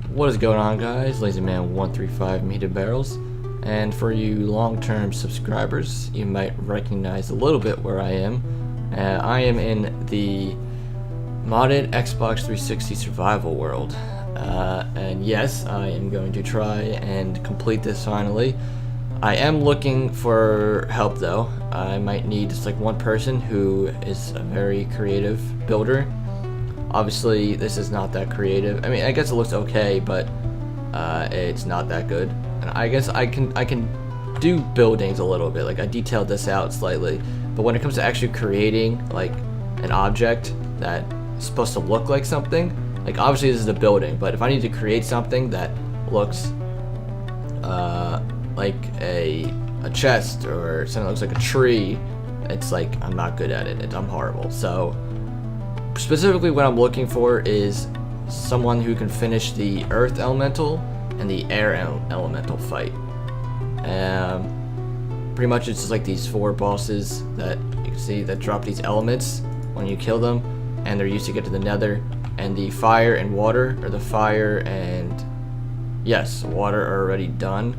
What is going on, guys? LazyMan135 Meter Barrels, and for you long-term subscribers, you might recognize a little bit where I am. I am in the modded Xbox 360 survival world, and yes, I am going to try and complete this finally. I am looking for help though. I might need just like one person who is a very creative builder. Obviously, this is not that creative. I mean, I guess it looks okay, but it's not that good. And I guess I can do buildings a little bit. Like I detailed this out slightly, but when it comes to actually creating like an object that is supposed to look like something, like obviously this is a building, but if I need to create something that looks like a chest or something that looks like a tree, it's like I'm not good at it. I'm horrible. So specifically what I'm looking for is someone who can finish the earth elemental and the air elemental fight. Pretty much it's just like these four bosses that you can see that drop these elements when you kill them, and they're used to get to the nether. And the fire and water, or the fire and yes, water are already done.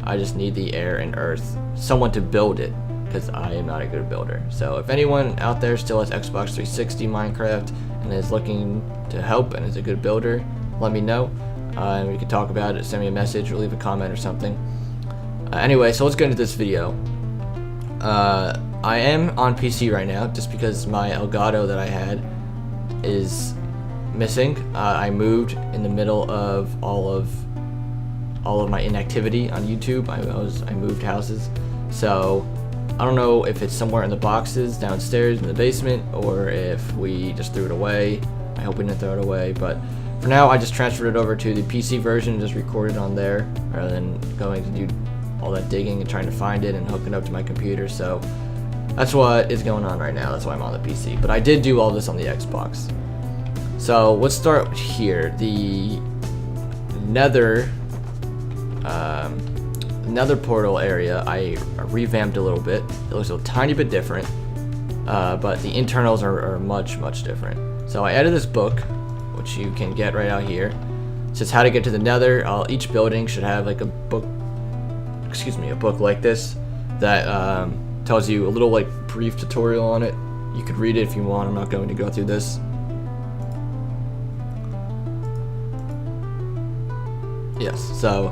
I just need the air and earth, someone to build it, because I am not a good builder. So if anyone out there still has Xbox 360 Minecraft and is looking to help and is a good builder, let me know, and we can talk about it. Send me a message or leave a comment or something. Anyway, so let's get into this video. I am on PC right now just because my Elgato that I had is missing. I moved in the middle of all of my inactivity on YouTube. I moved houses, so I don't know if it's somewhere in the boxes downstairs in the basement or if we just threw it away. I hope we didn't throw it away, but for now I just transferred it over to the PC version and just recorded on there rather than going to do all that digging and trying to find it and hook it up to my computer. So that's what is going on right now. That's why I'm on the PC, but I did do all this on the Xbox. So let's start here. The nether portal area I revamped a little bit. It looks a tiny bit different, but the internals are much different. So I added this book, which you can get right out here. It says how to get to the nether. Each building should have like a book like this that tells you a little like brief tutorial on it. You could read it if you want. I'm not going to go through this. Yes, so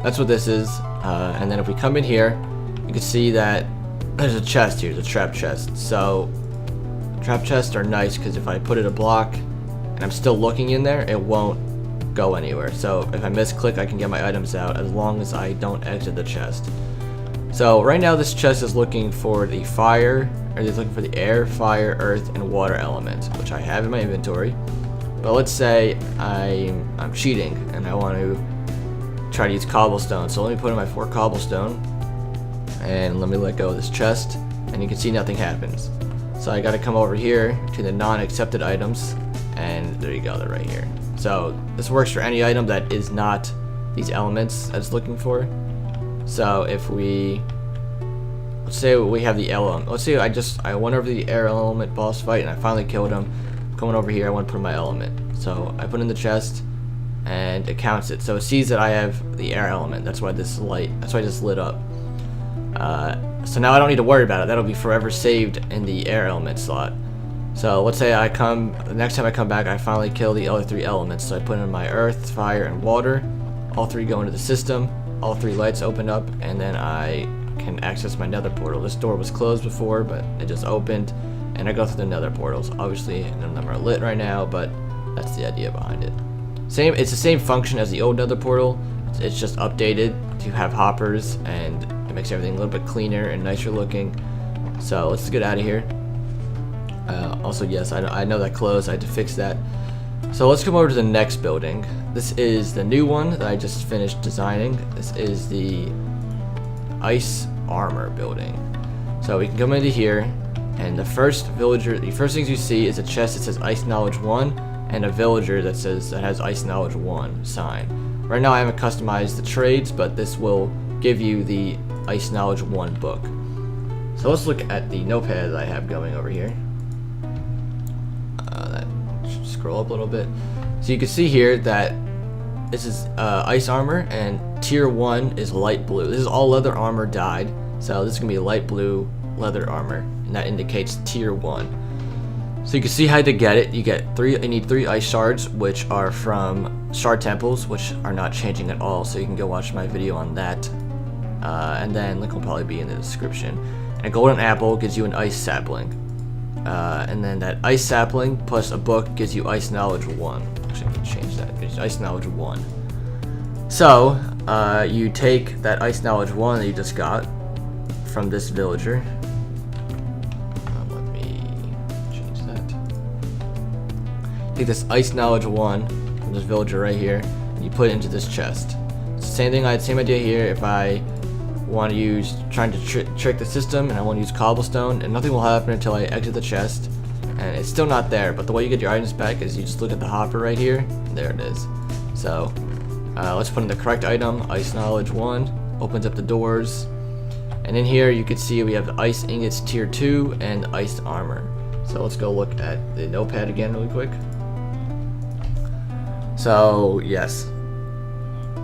that's what this is. And then if we come in here, you can see that there's a chest here. There's a trap chest. So trap chests are nice because if I put it a block and I'm still looking in there, it won't go anywhere. So if I misclick, I can get my items out as long as I don't exit the chest. So right now this chest is looking for the fire, or it's looking for the air, fire, earth, and water element, which I have in my inventory. But let's say I'm cheating and I want to try to use cobblestone. So let me put in my 4 cobblestone and let me let go of this chest, and you can see nothing happens. So I got to come over here to the non-accepted items, and there you go, they're right here. So this works for any item that is not these elements that it's looking for. So if let's say we have the element. Let's say I went over the air element boss fight and I finally killed him. Coming over here, I want to put in my element. So I put in the chest, and it counts it. So it sees that I have the air element. That's why this lit up. So now I don't need to worry about it. That'll be forever saved in the air element slot. So let's say the next time I come back, I finally kill the other 3 elements. So I put in my earth, fire, and water. All 3 go into the system. All 3 lights open up, and then I can access my nether portal. This door was closed before, but it just opened, and I go through the nether portals. Obviously, none of them are lit right now, but that's the idea behind it. It's the same function as the old nether portal. It's just updated to have hoppers, and it makes everything a little bit cleaner and nicer looking. So let's get out of here. Also, yes, I know that closed. I had to fix that. So let's come over to the next building. This is the new one that I just finished designing. This is the ice armor building. So we can come into here, and the first things you see is a chest that says Ice Knowledge 1 and a villager that has Ice Knowledge 1 sign. Right now I haven't customized the trades, but this will give you the Ice Knowledge 1 book. So let's look at the notepad that I have going over here. Scroll up a little bit. So you can see here that this is ice armor, and tier 1 is light blue. This is all leather armor dyed, so this is gonna be light blue leather armor, and that indicates tier 1. So you can see how to get it. You need 3 ice shards, which are from shard temples, which are not changing at all, so you can go watch my video on that. And then link will probably be in the description. And a golden apple gives you an ice sapling. And then that ice sapling plus a book gives you ice knowledge 1. Actually, I can change that. It gives you ice knowledge 1. So you take that ice knowledge 1 that you just got from this villager. Let me change that. Take this ice knowledge 1 from this villager right here, and you put it into this chest. Same thing. Same idea here. If I want to trying to trick the system, and I want to use cobblestone, and nothing will happen until I exit the chest, and it's still not there. But the way you get your items back is you just look at the hopper right here. There it is. So let's put in the correct item. Ice knowledge 1 opens up the doors, and in here you can see we have ice ingots tier 2 and ice armor. So let's go look at the notepad again really quick. So yes,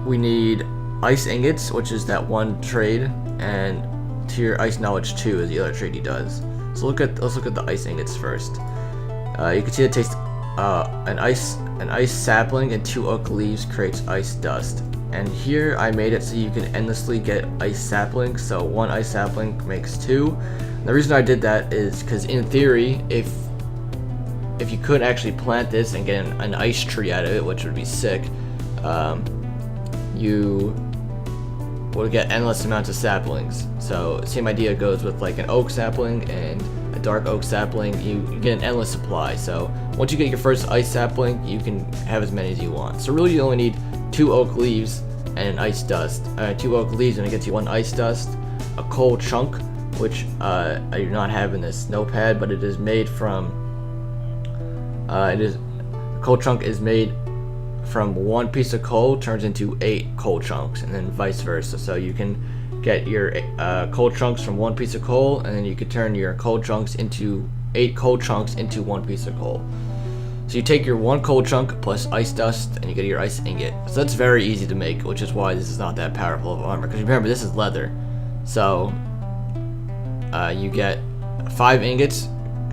we need ice ingots, which is that 1 trade, and tier ice knowledge 2 is the other trade he does. So let's look at the ice ingots first. You can see it takes an ice sapling and 2 oak leaves creates ice dust. And here I made it so you can endlessly get ice saplings. So 1 ice sapling makes 2. And the reason I did that is because in theory, if you could actually plant this and get an ice tree out of it, which would be sick, you will get endless amounts of saplings. So same idea goes with like an oak sapling and a dark oak sapling. You get an endless supply. So once you get your first ice sapling, you can have as many as you want. So really you only need 2 oak leaves and an ice dust. 2 oak leaves and it gets you 1 ice dust, a coal chunk, which I do not have in this notepad, but it is made from coal chunk is made from 1 piece of coal turns into 8 coal chunks, and then vice versa. So you can get your coal chunks from 1 piece of coal, and then you can turn your coal chunks into 8 coal chunks into 1 piece of coal. So you take your 1 coal chunk plus ice dust, and you get your ice ingot. So that's very easy to make, which is why this is not that powerful of armor. Because remember, this is leather. So you get 5 ingots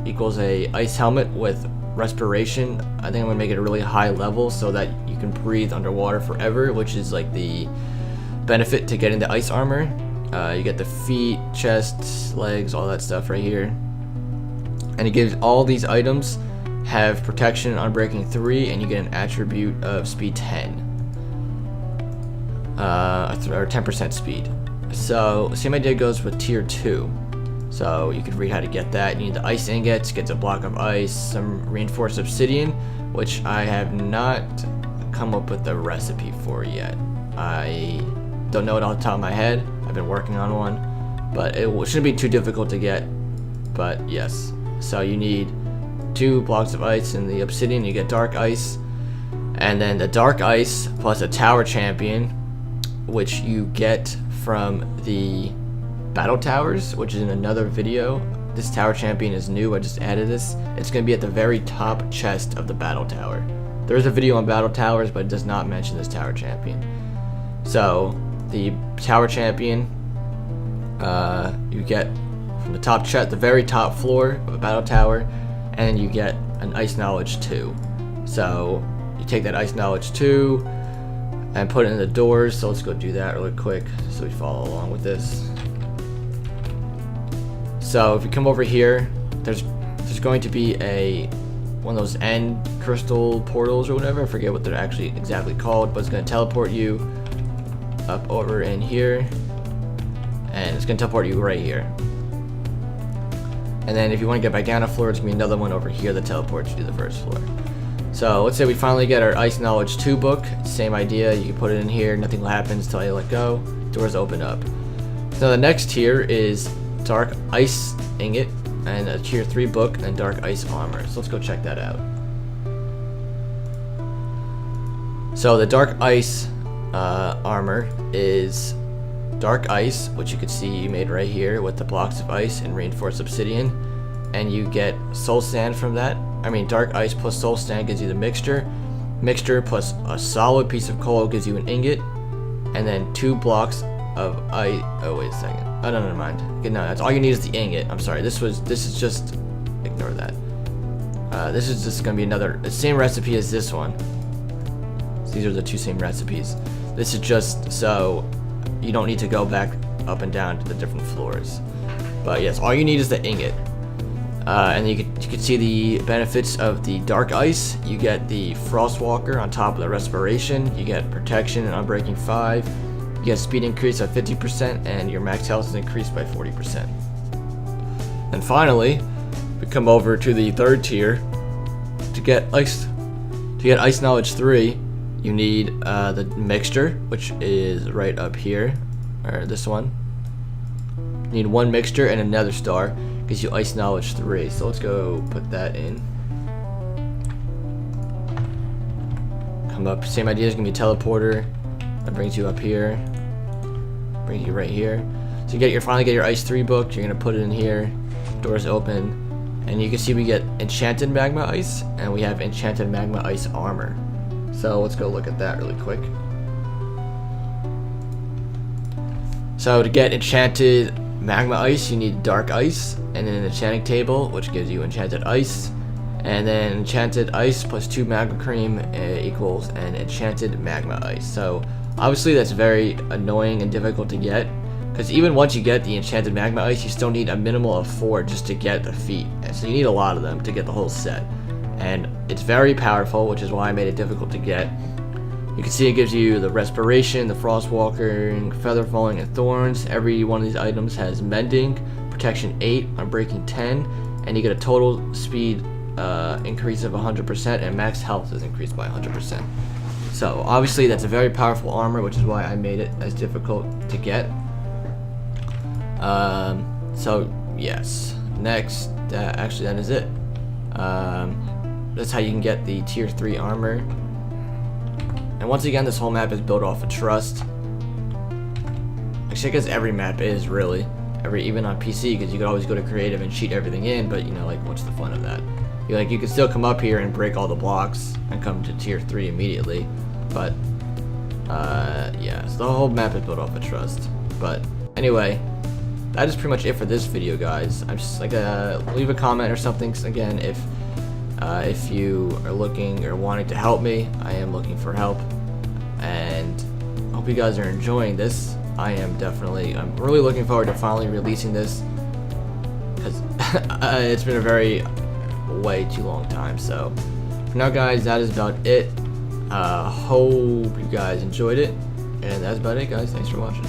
equals a ice helmet with respiration. I think I'm gonna make it a really high level so that you can breathe underwater forever, which is like the benefit to getting the ice armor. You get the feet, chest, legs, all that stuff right here, and it gives all these items have protection on breaking 3, and you get an attribute of speed 10, or 10% speed. So same idea goes with tier 2. So you could read how to get that. You need the ice ingots, gets a block of ice, some reinforced obsidian, which I have not come up with the recipe for yet. I don't know it off the top of my head. I've been working on one, but it shouldn't be too difficult to get. But yes, so you need 2 blocks of ice and the obsidian, you get dark ice, and then the dark ice plus a tower champion, which you get from the battle towers, which is in another video. This tower champion is new. I just added this. It's going to be at the very top chest of the battle tower. There is a video on battle towers, but it does not mention this tower champion. So the tower champion you get from the top chest, the very top floor of a battle tower, and you get an ice knowledge 2. So you take that ice knowledge 2 and put it in the doors. So let's go do that really quick so we follow along with this. So if you come over here, there's going to be one of those end crystal portals or whatever. I forget what they're actually exactly called, but it's going to teleport you up over in here, and it's going to teleport you right here. And then if you want to get back down a floor, it's going to be another one over here that teleports you to the first floor. So let's say we finally get our ice knowledge 2 book. Same idea. You can put it in here. Nothing will happen until you let go. Doors open up. So the next tier is dark ice ingot and a tier 3 book and dark ice armor. So let's go check that out. So the dark ice armor is dark ice, which you can see you made right here with the blocks of ice and reinforced obsidian, and you get soul sand from that. I mean, dark ice plus soul sand gives you the mixture, mixture plus a solid piece of coal gives you an ingot, and then 2 blocks of ice. Oh wait a second. Oh no, never mind. Okay, no, that's all you need is the ingot. I'm sorry. This is just, ignore that. This is just gonna be the same recipe as this one. So these are the 2 same recipes. This is just so you don't need to go back up and down to the different floors. But yes, all you need is the ingot. And you can see the benefits of the dark ice. You get the Frostwalker on top of the respiration. You get protection and unbreaking 5. You get speed increase of 50%, and your max health is increased by 40%. And finally, we come over to the 3rd tier. To get ice knowledge 3, you need the mixture, which is right up here, or this one. You need 1 mixture and another star. Gives you ice knowledge 3. So let's go put that in. Come up, same idea, is gonna be a teleporter. That brings you up here. Brings you right here. So you finally get your ice 3 book. You're gonna put it in here. Doors open. And you can see we get enchanted magma ice, and we have enchanted magma ice armor. So let's go look at that really quick. So to get enchanted magma ice, you need dark ice, and then an enchanting table, which gives you enchanted ice, and then enchanted ice plus 2 magma cream equals an enchanted magma ice. So obviously that's very annoying and difficult to get, because even once you get the enchanted magma ice, you still need a minimal of 4 just to get the feat. And so you need a lot of them to get the whole set, and it's very powerful, which is why I made it difficult to get. You can see it gives you the respiration, the frostwalker, feather falling, and thorns. Every one of these items has mending, protection 8, unbreaking 10, and you get a total speed increase of 100%, and max health is increased by 100%. So obviously that's a very powerful armor, which is why I made it as difficult to get. So yes, next, actually that is it. That's how you can get the tier 3 armor. And once again, this whole map is built off of trust. Actually, I guess every map is really, even on PC, because you could always go to creative and cheat everything in. But you know, like, what's the fun of that? You can still come up here and break all the blocks and come to tier 3 immediately. But yeah, so the whole map is built off of trust. But anyway, that is pretty much it for this video, guys. I'm just like, leave a comment or something again if you are looking or wanting to help me. I am looking for help, and I hope you guys are enjoying this. I'm really looking forward to finally releasing this, because it's been a way too long time. So for now, guys, that is about it. Hope you guys enjoyed it, and that's about it, guys. Thanks for watching.